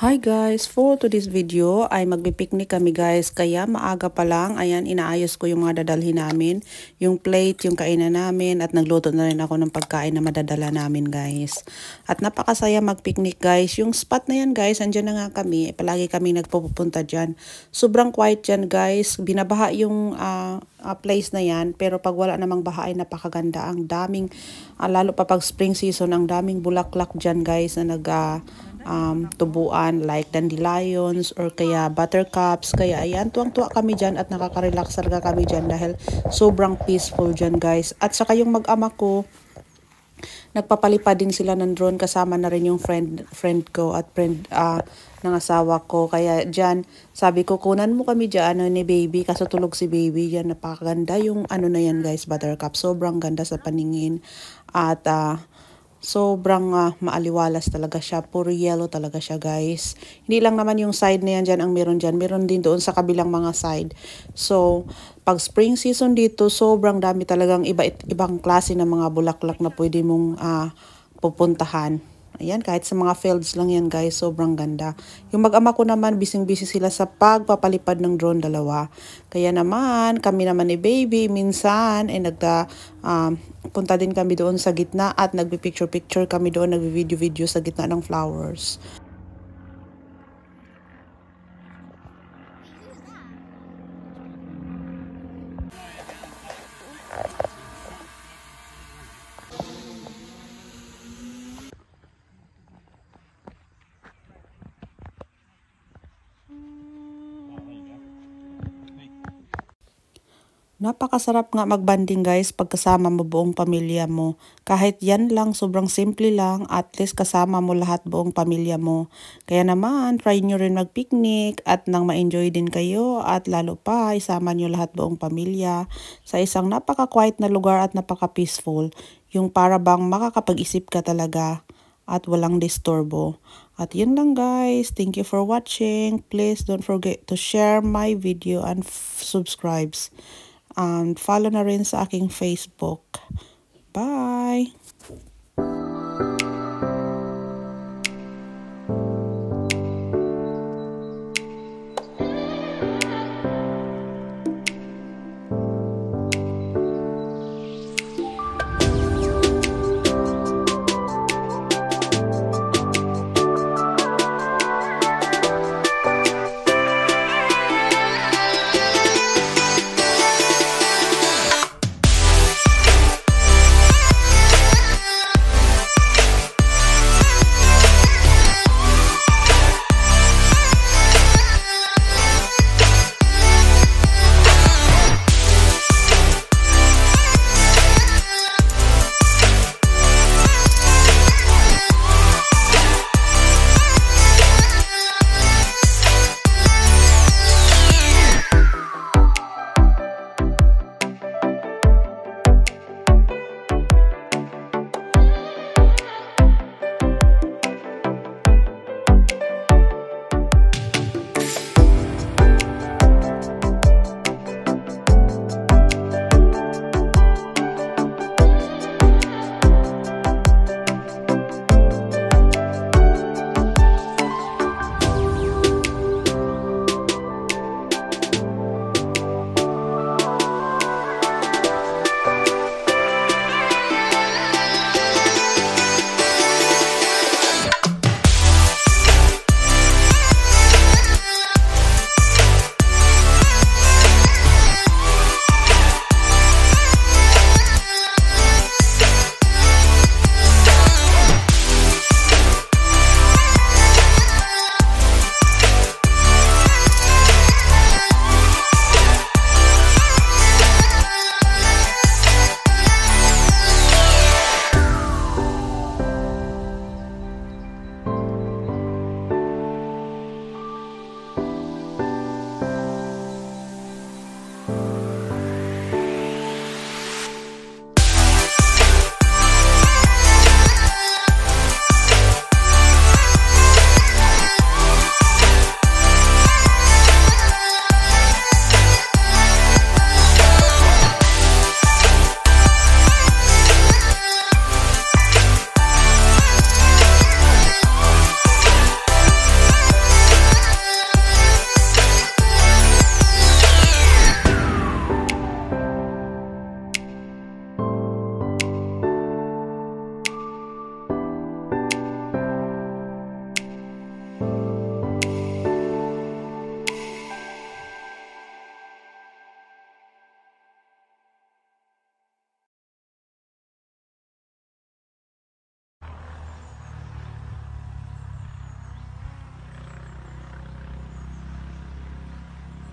Hi guys! For today's video ay magpipiknik kami guys. Kaya maaga pa lang, ayan, inaayos ko yung mga dadalhin namin. Yung plate, yung kainan namin at nagluto na rin ako ng pagkain na madadala namin guys. At napakasaya magpiknik guys. Yung spot na yan guys, andyan na nga kami. Palagi kami nagpupunta dyan. Sobrang quiet dyan guys. Binabaha yung place na yan. Pero pag wala namang baha ay napakaganda. Ang daming, lalo pa pag spring season, ang daming bulaklak dyan guys na tubuan like dandelions or kaya buttercups. Kaya ayan, tuwang-tuwa kami dyan at nakaka-relax talaga kami dyan dahil sobrang peaceful dyan guys. At saka yung mag-ama ko, nagpapalipad din sila ng drone, kasama na rin yung friend ko at friend ng asawa ko. Kaya dyan, sabi ko, kunan mo kami dyan ni baby, kaso tulog si baby. Yan, napakaganda yung ano na yan guys, buttercup. Sobrang ganda sa paningin at sobrang maaliwalas talaga siya. Puro yellow talaga siya guys. Hindi lang naman yung side na yan dyan ang meron dyan. Meron din doon sa kabilang mga side. So, pag spring season dito, sobrang dami talagang ibang klase ng mga bulaklak na pwede mong pupuntahan. Ayan, kahit sa mga fields lang yan guys, sobrang ganda. Yung mag-ama ko naman, bising-busy sila sa pagpapalipad ng drone, dalawa. Kaya naman, kami naman ni baby, minsan, punta din kami doon sa gitna at nagbi-picture-picture kami doon, nagbi-video-video sa gitna ng flowers. Napakasarap nga magbanding guys pagkasama mo buong pamilya mo. Kahit yan lang, sobrang simple lang, at least kasama mo lahat buong pamilya mo. Kaya naman, try nyo rin mag-picnic at nang ma-enjoy din kayo at lalo pa, isama nyo lahat buong pamilya sa isang napaka-quiet na lugar at napaka-peaceful. Yung para bang makakapag-isip ka talaga at walang disturbo. At yun lang guys. Thank you for watching. Please don't forget to share my video and subscribe. And follow na rin sa aking Facebook. Bye!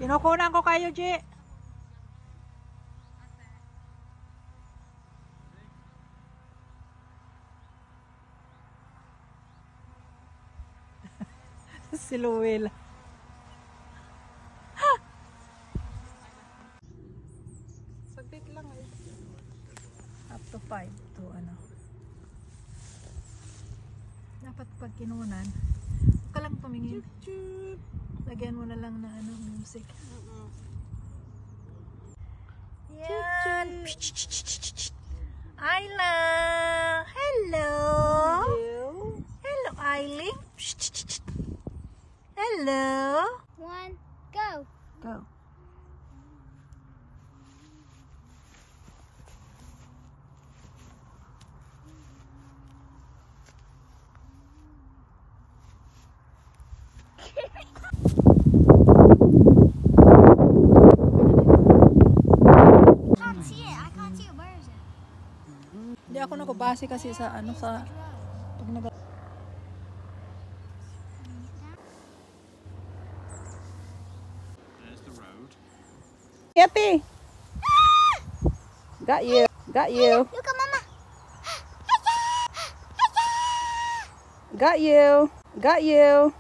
Kinukunan ko kayo, G. Si Luwil. Saglit lang eh. Up to 5 to ano. Dapat pag kinunan, huwag ka lang tumingin. Lagyan mo na lang na ano, music. Yan. Ayla. Hello. Hello, Aileen. Hello. 1, go. Go. Can't see it. I can't see it. Where is it? Hindi ako nakabase kasi sa ano sa pag nag Yeti! Got you. Got you. Look at Mama. Got you. Got you.